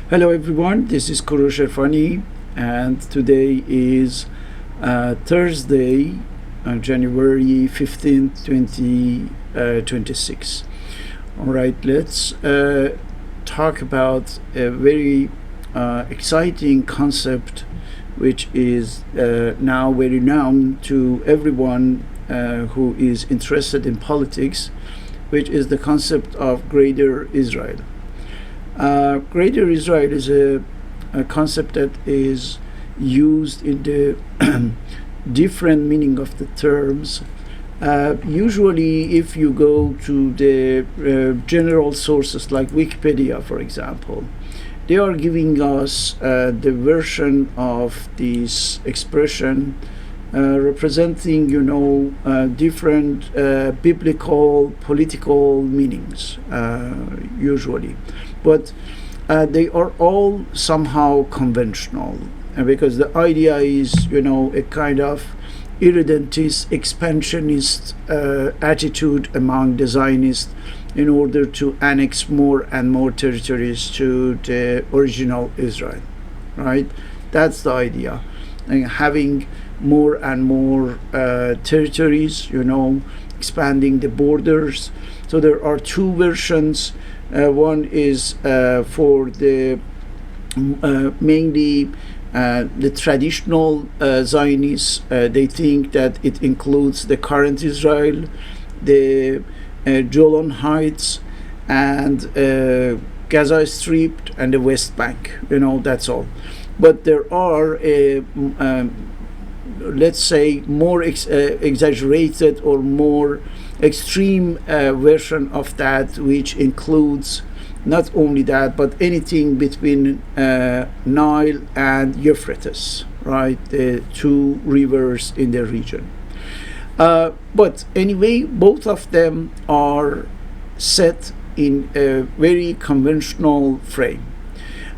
Hello everyone, this is Korosh Erfani, and today is Thursday, January 15th, 2026. All right, let's talk about a very exciting concept which is now very known to everyone who is interested in politics, which is the concept of Greater Israel. Greater Israel is a concept that is used in the different meaning of the terms. Usually, if you go to the general sources like Wikipedia, for example, they are giving us the version of this expression representing, different biblical, political meanings, usually. But they are all somehow conventional, because the idea is, a kind of irredentist, expansionist attitude among the Zionists in order to annex more and more territories to the original Israel, right? That's the idea. And having more and more territories, expanding the borders. So there are two versions. One is for the mainly the traditional Zionists. They think that it includes the current Israel, the Golan Heights, and Gaza Strip and the West Bank. That's all. But there are let's say more exaggerated or more extreme version of that, which includes not only that but anything between Nile and Euphrates, right, the two rivers in the region. But anyway, both of them are set in a very conventional frame.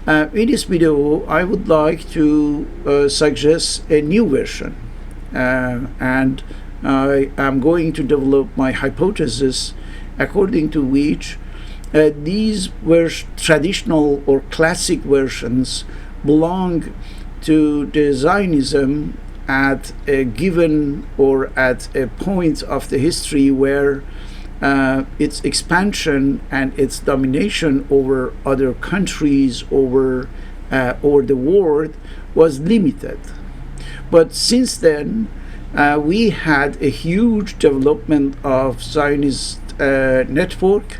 In this video, I would like to suggest a new version, and I am going to develop my hypothesis according to which these traditional or classic versions belong to the Zionism at a given or at a point of the history where its expansion and its domination over other countries, over the world, was limited. But since then, we had a huge development of Zionist network,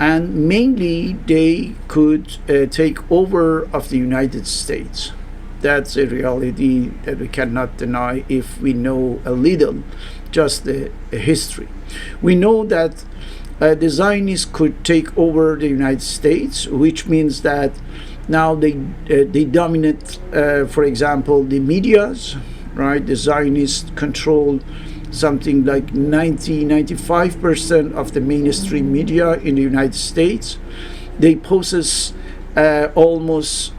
and mainly they could take over of the United States. That's a reality that we cannot deny if we know a little, just the history. We know that the Zionists could take over the United States, which means that now they dominate, for example, the medias, right? The Zionists control something like 95% of the mainstream media in the United States. They possess almost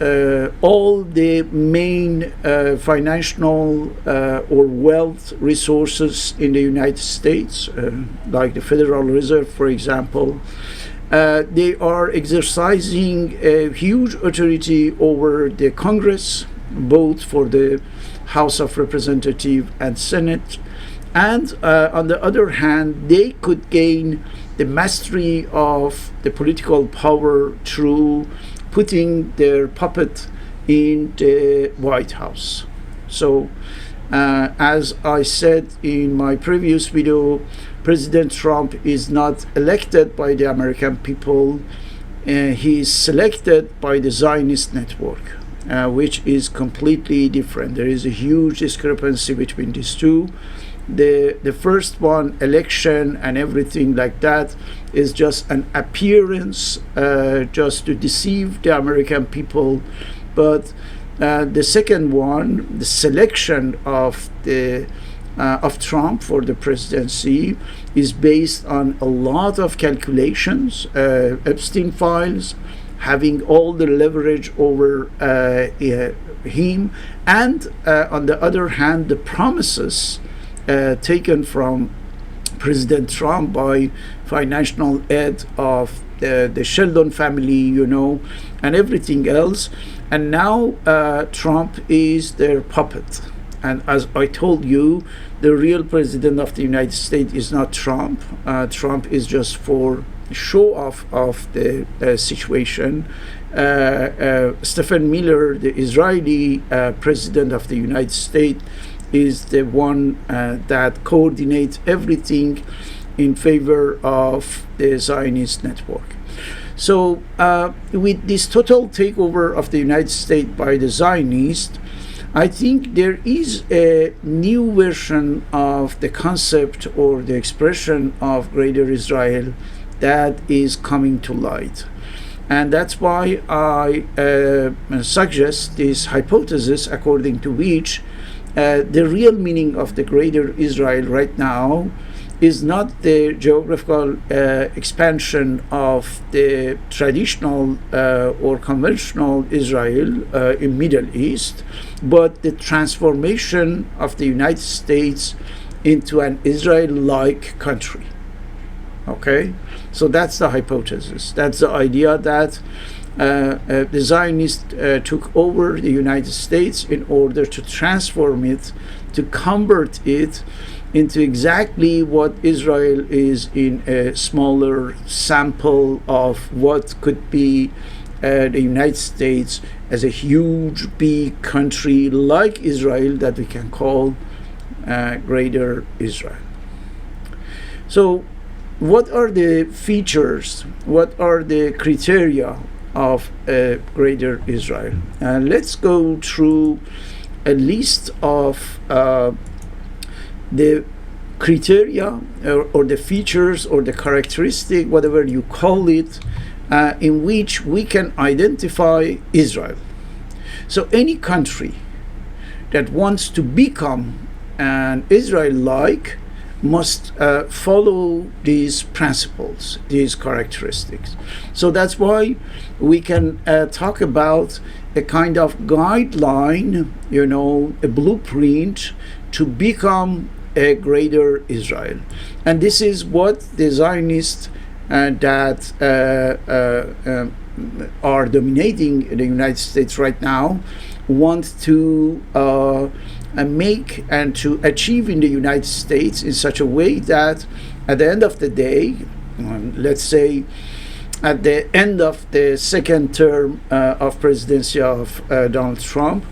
all the main financial or wealth resources in the United States, like the Federal Reserve, for example. They are exercising a huge authority over the Congress, both for the House of Representatives and Senate. And on the other hand, they could gain the mastery of the political power through putting their puppet in the White House. So, as I said in my previous video, President Trump is not elected by the American people. He is selected by the Zionist network, which is completely different. There is a huge discrepancy between these two. The first one, election and everything like that, is just an appearance, just to deceive the American people. But the second one, the selection of Trump for the presidency, is based on a lot of calculations, Epstein files, having all the leverage over him, and on the other hand, the promises taken from President Trump by financial aid of the Sheldon family, and everything else. And now Trump is their puppet. And as I told you, the real president of the United States is not Trump. Trump is just for show off of the situation. Stephen Miller, the Israeli president of the United States, is the one that coordinates everything in favor of the Zionist network. So with this total takeover of the United States by the Zionists, I think there is a new version of the concept or the expression of Greater Israel that is coming to light. And that's why I suggest this hypothesis according to which the real meaning of the Greater Israel right now is not the geographical expansion of the traditional or conventional Israel in Middle East, but the transformation of the United States into an Israel-like country. Okay, so that's the hypothesis. That's the idea that the Zionists took over the United States in order to transform it, to convert it into exactly what Israel is in a smaller sample of what could be the United States as a huge, big country like Israel that we can call Greater Israel. So what are the features, what are the criteria of Greater Israel? Let's go through a list of the criteria or the features or the characteristic, whatever you call it, in which we can identify Israel. So any country that wants to become an Israel-like must follow these principles, these characteristics. So that's why we can talk about a kind of guideline, a blueprint to become a Greater Israel. And this is what the Zionists that are dominating the United States right now want to make and to achieve in the United States in such a way that at the end of the day, let's say at the end of the second term of presidency of Donald Trump,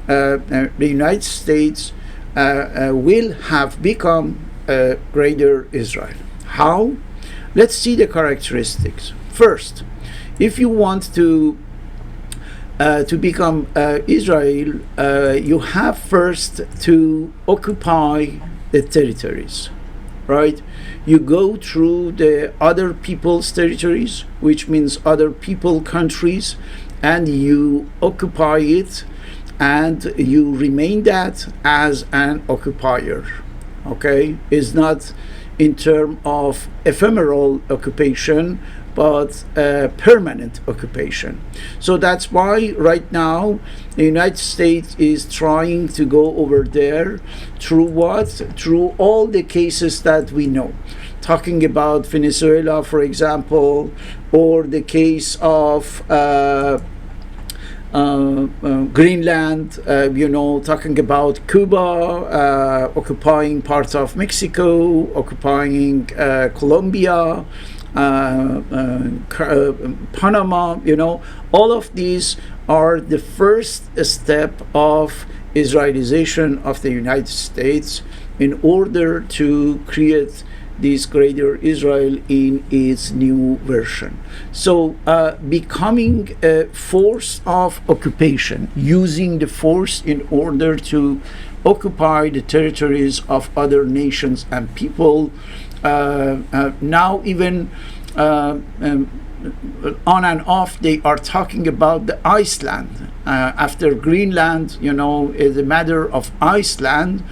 the United States will have become a Greater Israel. How? Let's see the characteristics. First, if you want to become Israel, you have first to occupy the territories, right? You go through the other people's territories, which means other people countries, and you occupy it, and you remain that as an occupier. Okay, it's not in terms of ephemeral occupation, but permanent occupation. So that's why right now the United States is trying to go over there through what? Through all the cases that we know. Talking about Venezuela, for example, or the case of Greenland, talking about Cuba, occupying parts of Mexico, occupying Colombia, Panama, all of these are the first step of Israelization of the United States in order to create this Greater Israel in its new version. So becoming a force of occupation, using the force in order to occupy the territories of other nations and people. Now even on and off they are talking about the Iceland. After Greenland, is a matter of Iceland,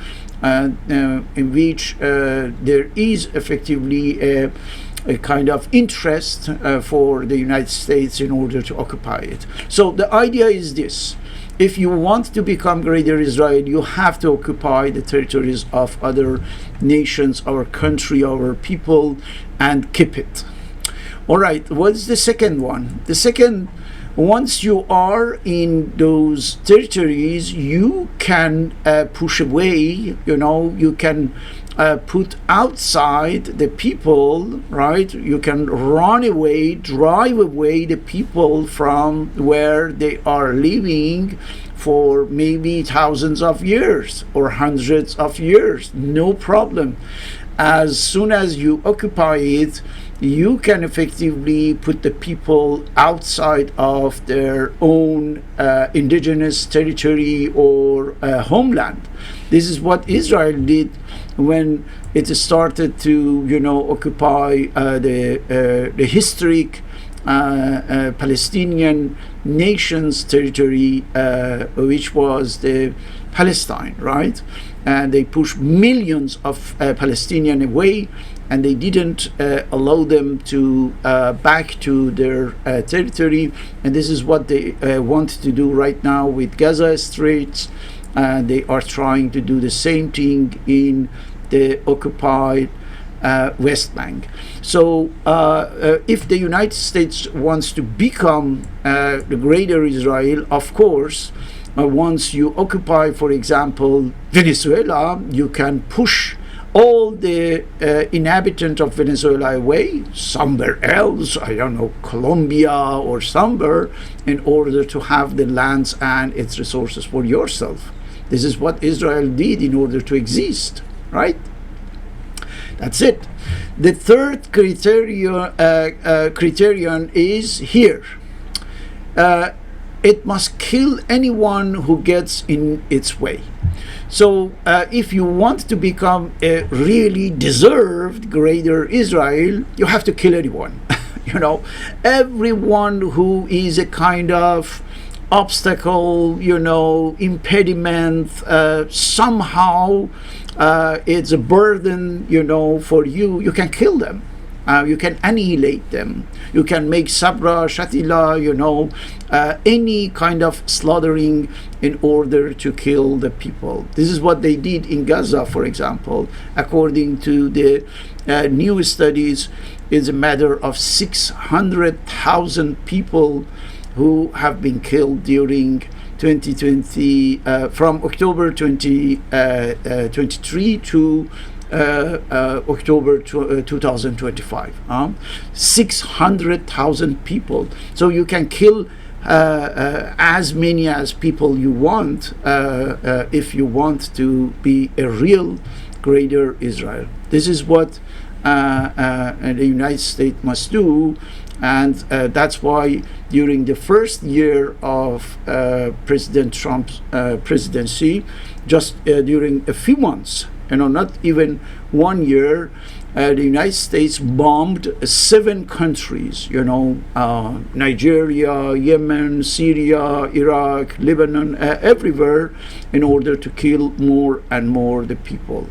in which there is effectively a kind of interest for the United States in order to occupy it. So the idea is this: if you want to become Greater Israel, you have to occupy the territories of other nations, our country, our people, and keep it. All right, what's the second one? The second, once you are in those territories, you can push away, you can put outside the people, right? You can run away, drive away the people from where they are living for maybe thousands of years or hundreds of years, no problem. As soon as you occupy it, you can effectively put the people outside of their own indigenous territory or homeland. This is what Israel did when it started to, occupy the historic Palestinian nation's territory, which was the Palestine, right? And they pushed millions of Palestinians away, and they didn't allow them to back to their territory. And this is what they want to do right now with Gaza Straits. They are trying to do the same thing in the occupied West Bank. So if the United States wants to become the greater Israel, of course, once you occupy, for example, Venezuela, you can push all the inhabitants of Venezuela away somewhere else, I don't know, Colombia or somewhere, in order to have the lands and its resources for yourself. This is what Israel did in order to exist, right? That's it. The third criterion is here. It must kill anyone who gets in its way. So if you want to become a really deserved greater Israel, you have to kill anyone. Everyone who is a kind of obstacle, impediment, somehow it's a burden, for you. You can kill them. You can annihilate them. You can make sabra, shatila, any kind of slaughtering in order to kill the people. This is what they did in Gaza, for example. According to the new studies, it's a matter of 600,000 people who have been killed during 2020, from October 2023 to October 2025. 600,000 people. So you can kill as many as people you want if you want to be a real greater Israel. This is what the United States must do. And that's why during the first year of President Trump's presidency, just during a few months, not even 1 year, the United States bombed 7 countries, Nigeria, Yemen, Syria, Iraq, Lebanon, everywhere, in order to kill more and more the people.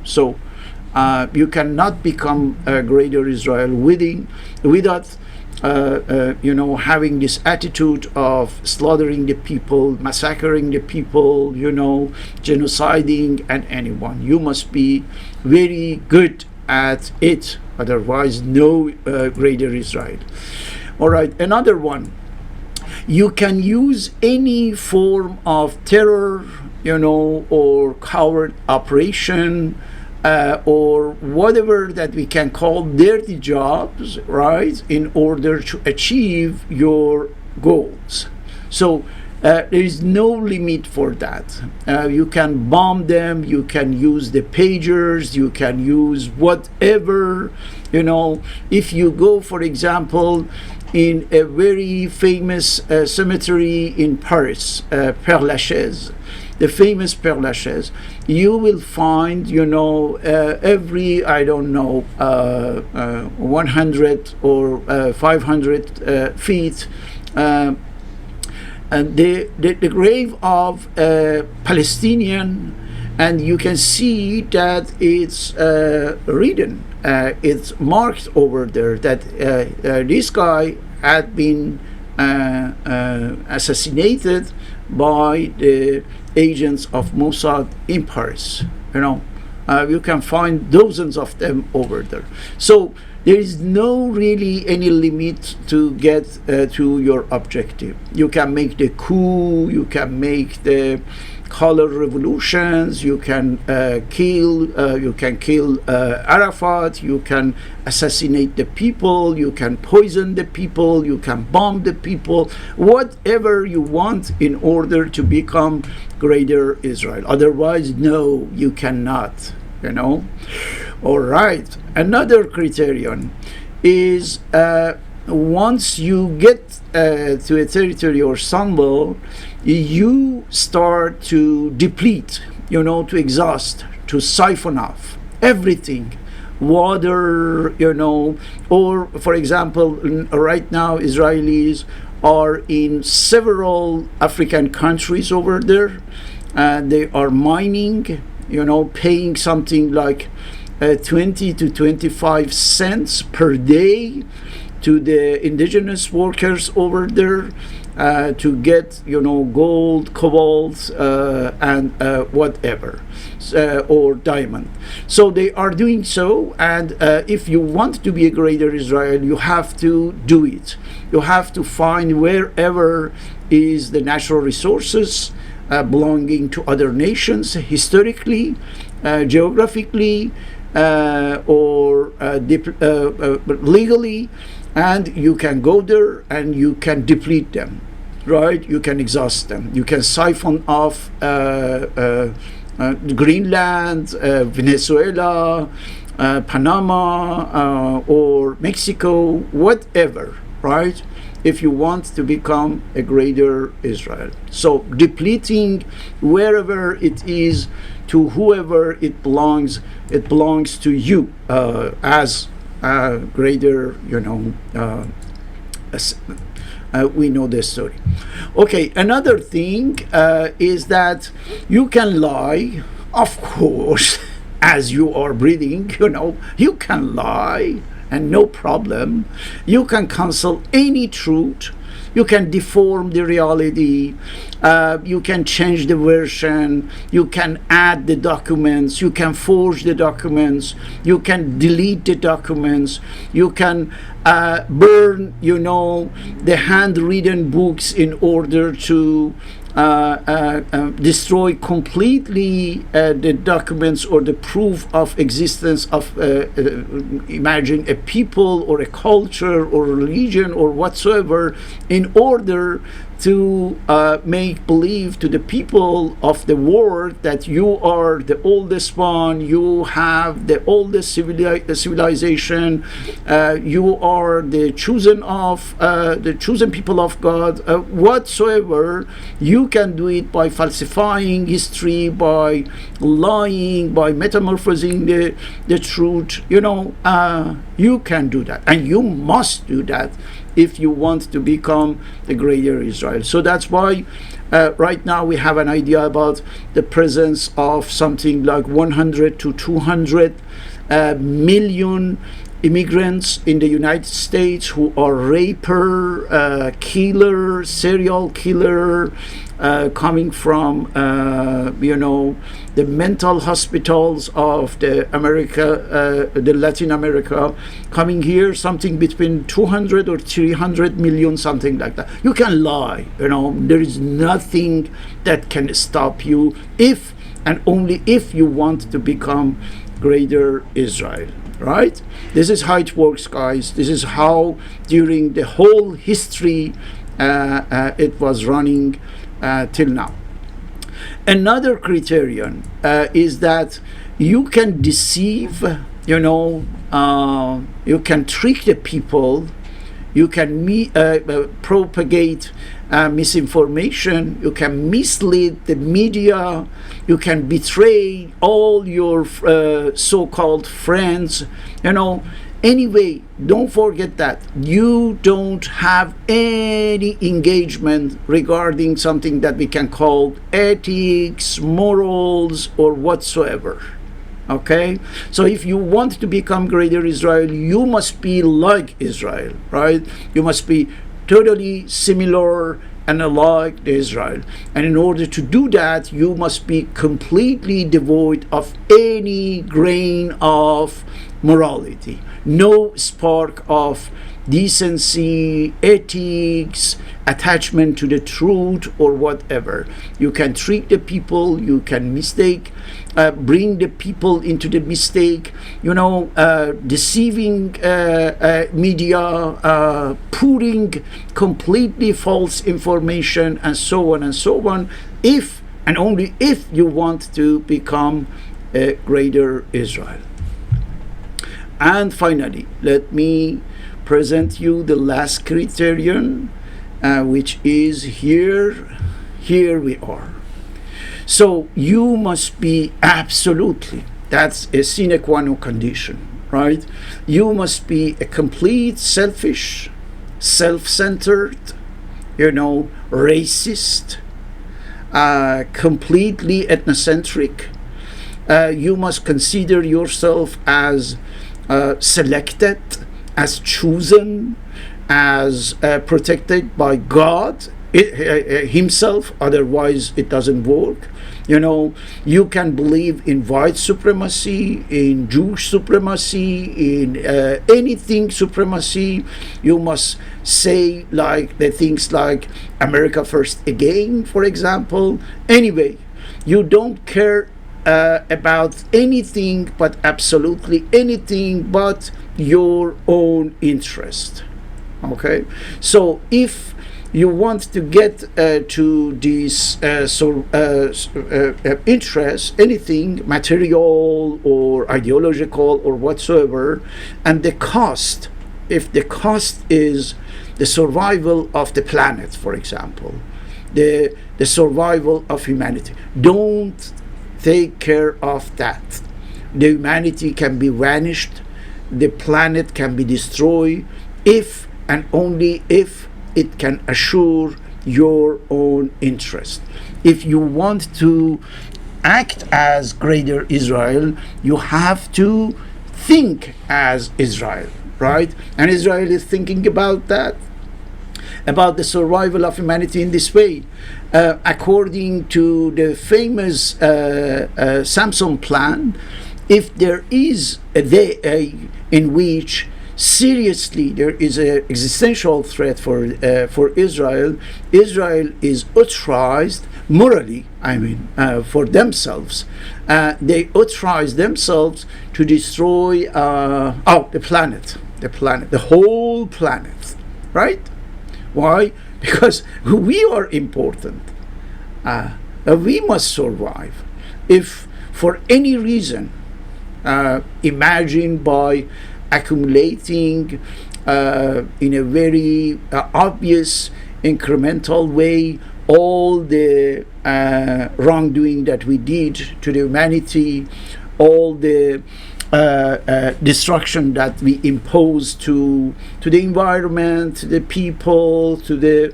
So you cannot become a greater Israel without having this attitude of slaughtering the people, massacring the people, genociding and anyone. You must be very good at it, otherwise no greater Israel. All right, another one. You can use any form of terror, or coward operation, or whatever that we can call dirty jobs, right, in order to achieve your goals. So there is no limit for that. You can bomb them, you can use the pagers, you can use whatever, if you go, for example, in a very famous cemetery in Paris, Père Lachaise, the famous Père Lachaise, you will find, every, 100 or 500 feet, and the grave of a Palestinian, and you can see that it's written, it's marked over there that this guy had been assassinated by the agents of Mossad in Paris. You can find dozens of them over there. So there is no really any limit to get to your objective. You can make the coup, you can make the color revolutions, you can kill Arafat, you can assassinate the people, you can poison the people, you can bomb the people, whatever you want in order to become greater Israel. Otherwise, no, you cannot, you know. All right, another criterion is once you get to a territory or somewhere, you start to deplete, you know, to exhaust, to siphon off everything, water, you know. Or for example, right now Israelis are in several African countries over there, and they are mining, you know, paying something like 20 to 25 cents per day to the indigenous workers over there, to get, you know, gold, cobalt, and whatever, or diamond. So they are doing so, and if you want to be a greater Israel, you have to do it. You have to find wherever is the natural resources belonging to other nations, historically, geographically, or legally, and you can go there and you can deplete them, right? You can exhaust them. You can siphon off Greenland, Venezuela, Panama, or Mexico, whatever, right? If you want to become a greater Israel. So depleting wherever it is, to whoever it belongs to you as greater, you know, we know this story. Okay, another thing is that you can lie, of course, as you are breathing, you know, you can lie and no problem. You can cancel any truth. You can deform the reality. You can change the version. You can add the documents. You can forge the documents. You can delete the documents. You can burn, you know, the handwritten books in order to destroy completely the documents or the proof of existence of imagine a people or a culture or a religion or whatsoever, in order to make believe to the people of the world that you are the oldest one, you have the oldest civilization, you are the chosen people of God, whatsoever. You can do it by falsifying history, by lying, by metamorphosing the truth. You know, you can do that, and you must do that if you want to become the greater Israel. So that's why right now we have an idea about the presence of something like 100 to 200 million immigrants in the United States who are raper, killer, serial killer, coming from you know, the mental hospitals of the Latin America, coming here, something between 200 or 300 million, something like that. You can lie, you know, there is nothing that can stop you if and only if you want to become greater Israel. Right? This is how it works, guys. This is how during the whole history it was running till now. Another criterion is that you can deceive, you know, you can trick the people, you can propagate misinformation, you can mislead the media, you can betray all your so-called friends, you know. Anyway, don't forget that you don't have any engagement regarding something that we can call ethics, morals, or whatsoever. Okay, so if you want to become greater Israel, you must be like Israel, right? You must be totally similar and alike Israel. And in order to do that, you must be completely devoid of any grain of morality, no spark of decency, ethics, attachment to the truth, or whatever. You can treat the people, you can bring the people into the mistake, deceiving media, putting completely false information, and so on and so on, if and only if you want to become a greater Israel. And finally, let me present you the last criterion, which is here we are. So you must be absolutely, that's a sine qua non condition, right? You must be a complete selfish, self-centered, racist, completely ethnocentric. You must consider yourself as selected, as chosen, as protected by God himself, otherwise it doesn't work. You can believe in white supremacy, in Jewish supremacy, in anything supremacy. You must say like the things like America first again, for example. Anyway, you don't care about anything, but absolutely anything but your own interest. Okay, so if you want to get to this interest, anything material or ideological or whatsoever, and the cost, if the cost is the survival of the planet, for example, the survival of humanity, don't take care of that. The humanity can be vanished, the planet can be destroyed, if and only if it can assure your own interest. If you want to act as greater Israel, you have to think as Israel, right? And Israel is thinking about that, about the survival of humanity in this way. According to the famous Samson plan, if there is a day in which seriously there is an existential threat for Israel, Israel is authorized morally, for themselves. They authorize themselves to destroy the planet, the whole planet, right? Why? Because we are important. We must survive. If for any reason, imagine by accumulating in a very obvious incremental way all the wrongdoing that we did to the humanity, all the destruction that we impose to the environment, to the people, to the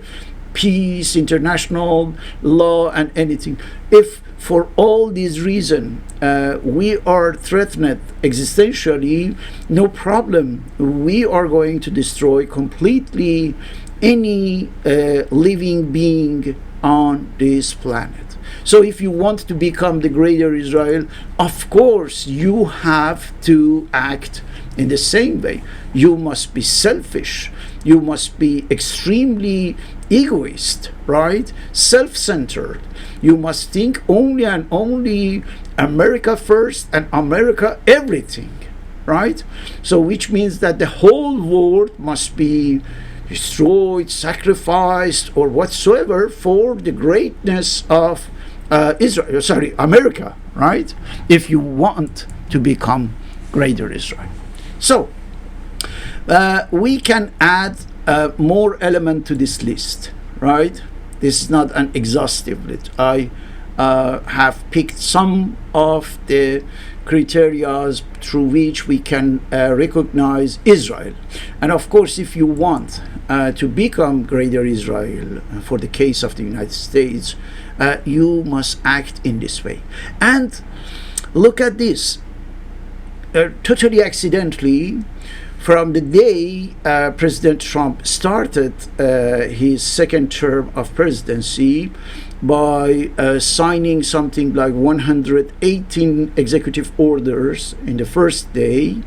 peace, international law, and anything. If for all these reasons we are threatened existentially, no problem. We are going to destroy completely any living being on this planet. So if you want to become the greater Israel, of course you have to act in the same way. You must be selfish. You must be extremely egoist, right? Self-centered. You must think only and only America first and America everything, right? So which means that the whole world must be destroyed, sacrificed, or whatsoever for the greatness of America, right? If you want to become greater Israel. So we can add more element to this list, right? This is not an exhaustive list. I have picked some of the criteria through which we can recognize Israel. And of course, if you want to become greater Israel, for the case of the United States, you must act in this way. And look at this. Totally accidentally, from the day President Trump started his second term of presidency by signing something like 118 executive orders in the first day,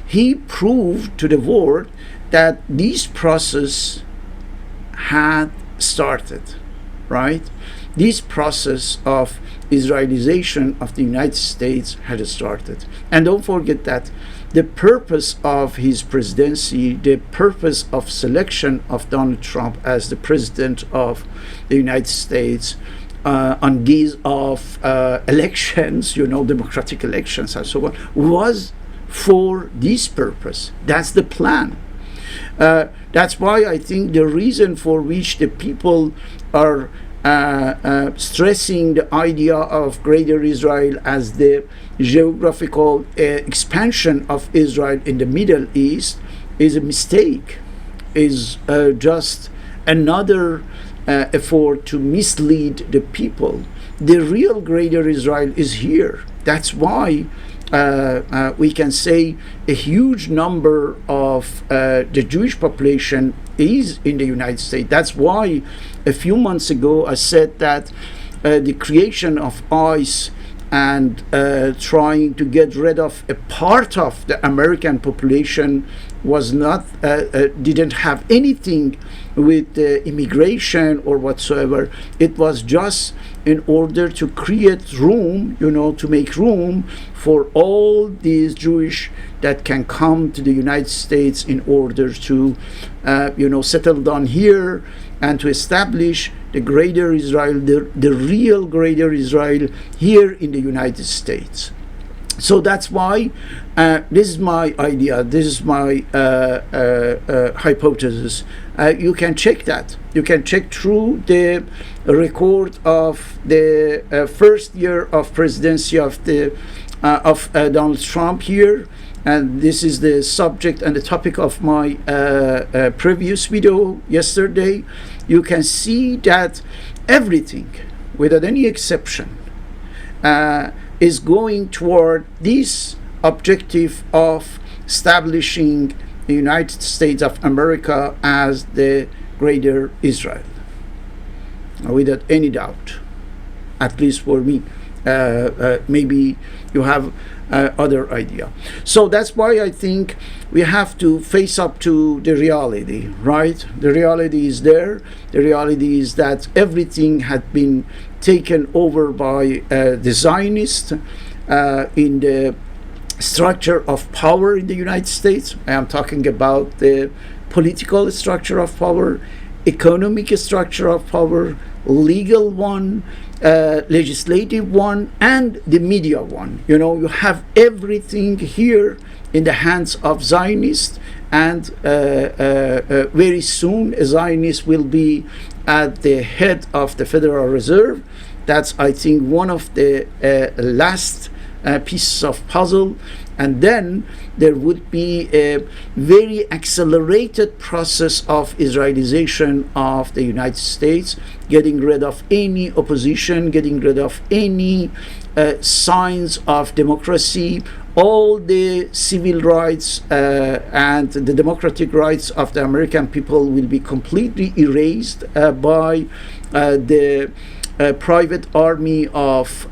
he proved to the world that this process had started, right? This process of Israelization of the United States had started. And don't forget that the purpose of his presidency, the purpose of selection of Donald Trump as the president of the United States on guise of elections, democratic elections and so on, was for this purpose. That's the plan. That's why I think the reason for which the people are stressing the idea of Greater Israel as the geographical expansion of Israel in the Middle East is a mistake, is just another effort to mislead the people. The real Greater Israel is here. That's why we can say a huge number of the Jewish population is in the United States. That's why a few months ago I said that the creation of ICE and trying to get rid of a part of the American population was not didn't have anything with immigration or whatsoever. It was just in order to create room, to make room for all these Jewish that can come to the United States in order to, settle down here and to establish the Greater Israel, the real Greater Israel here in the United States. So that's why this is my idea, this is my hypothesis. You can check that. You can check through the record of the first year of presidency of Donald Trump here. And this is the subject and the topic of my previous video yesterday. You can see that everything, without any exception, is going toward this objective of establishing the United States of America as the Greater Israel, without any doubt, at least for me. Maybe you have other idea. So that's why I think we have to face up to the reality, right? The reality is there. The reality is that everything had been taken over by the Zionists in the structure of power in the United States. I am talking about the political structure of power, economic structure of power, legal one, legislative one, and the media one. You have everything here in the hands of Zionists, and very soon a Zionist will be at the head of the Federal Reserve. That's, I think, one of the last pieces of puzzle. And then there would be a very accelerated process of Israelization of the United States, getting rid of any opposition, getting rid of any signs of democracy. All the civil rights and the democratic rights of the American people will be completely erased by the private army of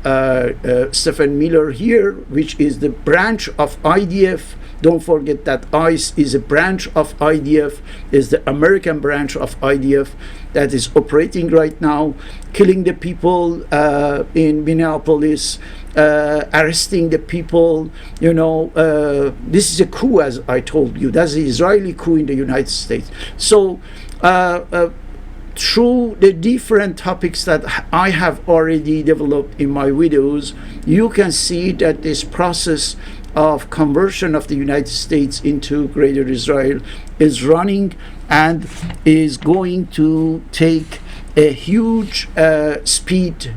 Stephen Miller here, which is the branch of IDF. Don't forget that ICE is a branch of IDF, is the American branch of IDF that is operating right now, killing the people in Minneapolis, arresting the people. This is a coup, as I told you. That's the Israeli coup in the United States. So through the different topics that I have already developed in my videos, you can see that this process of conversion of the United States into Greater Israel is running and is going to take a huge speed,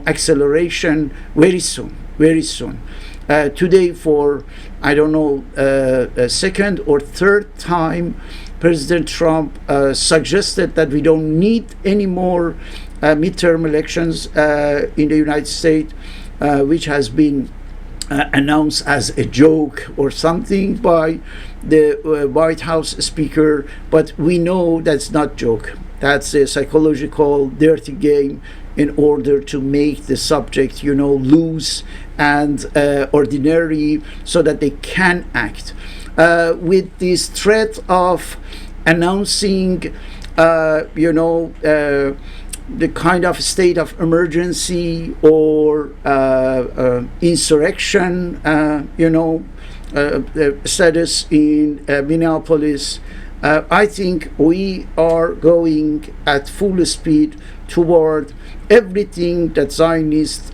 acceleration very soon, very soon. Today, for, I don't know, a second or third time, President Trump suggested that we don't need any more midterm elections in the United States, which has been announced as a joke or something by the White House speaker, but we know that's not joke. That's a psychological dirty game in order to make the subject, loose and ordinary, so that they can act. With this threat of announcing, the kind of state of emergency or insurrection, status in Minneapolis, I think we are going at full speed toward everything that Zionists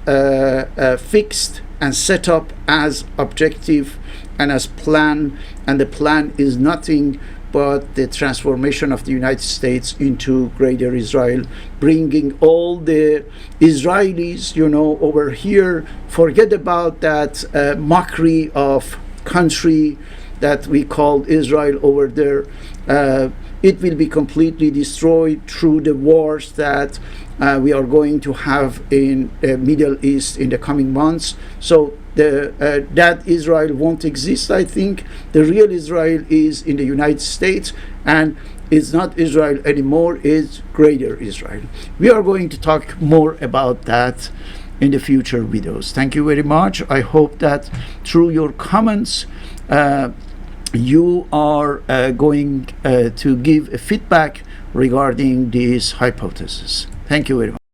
fixed and set up as objective and as plan, and the plan is nothing but the transformation of the United States into Greater Israel, bringing all the Israelis, over here. Forget about that mockery of country that we called Israel over there. It will be completely destroyed through the wars that we are going to have in the Middle East in the coming months. So that Israel won't exist. I think the real Israel is in the United States, and it's not Israel anymore, it's Greater Israel. We are going to talk more about that in the future videos. Thank you very much. I hope that through your comments you are going to give a feedback regarding this hypothesis. Thank you very much.